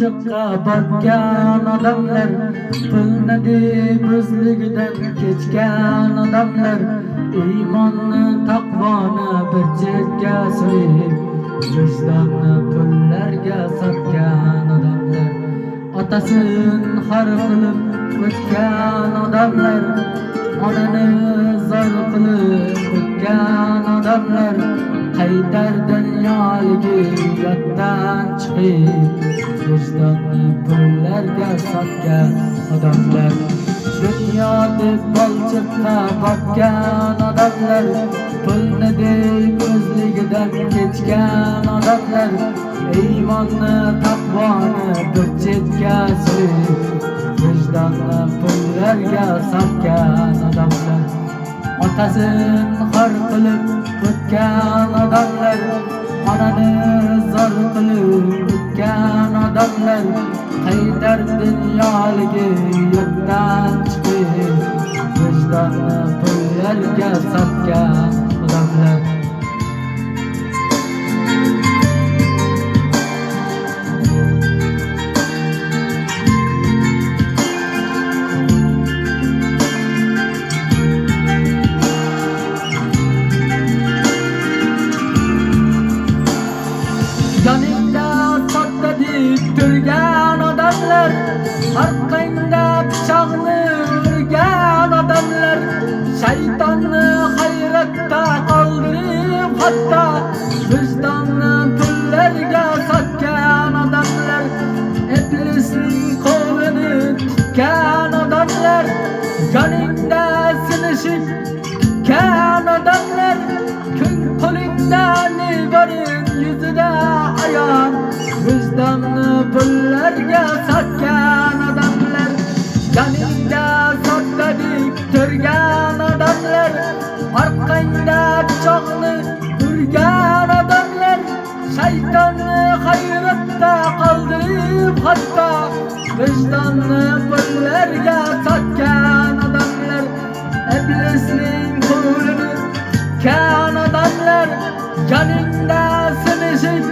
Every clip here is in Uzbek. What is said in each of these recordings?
balchiqqa botgan odamlar, pulni deb o'zligidan kechgan odamlar, iymonni taqvoni bir chetga surib, vijdonni pullarga sotgan odamlar, otasin xor qilib o'tgan odamlar, onani zor qilib o'tgan odamlar, qaytar dunyoligi yoddan chiqib, vijdonni pullarga sotgan odamlar, dunyo deb balchiqqa botgan odamlar, pulni deb o'zligidan kechgan odamlar, iymonni taqvoni bir chetga surib, vijdonni pullarga sotgan odamlar, otasin xor qilib o'tgan odamlar, onani zor qilib o'tgan odamlar, qaytar dunyoligi yoddan chiqib, vijdonni pullarga sotgan odamlar. Yoningda sodda deb turgan odamlar, orqangda pichoqni urgan odamlar, shaytonni hayratda qoldirib hatto vijdonni pullarga sotgan odamlar, iblisning qo'lini tutgan odamlar, joningda sinishib tutgan odamlar, kun qo'lingda ne borin yuzida ayon, vijdonni pullarga sotgan odamlar, joningda sodda deb turgan odamlar, orqangda pichoqni urgan odamlar, shaytonni hayratda qoldirib hatto vijdonni pullarga sotgan odamlar, iblisning qo'lini tutgan odamlar, joningda sinishib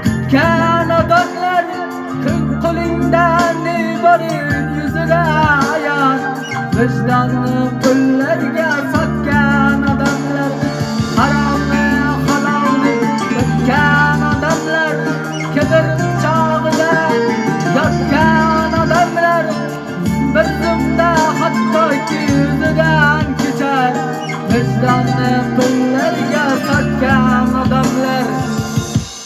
tutgan odamlar, kun qo'lingda ne borin yuzida ayon, vijdonni pullarga sotgan odamlar, haromni halolni o'tgan odamlar, kibr chog'ida yotgan odamlar, bir zumda hattoki yuzidan kechar, vijdonni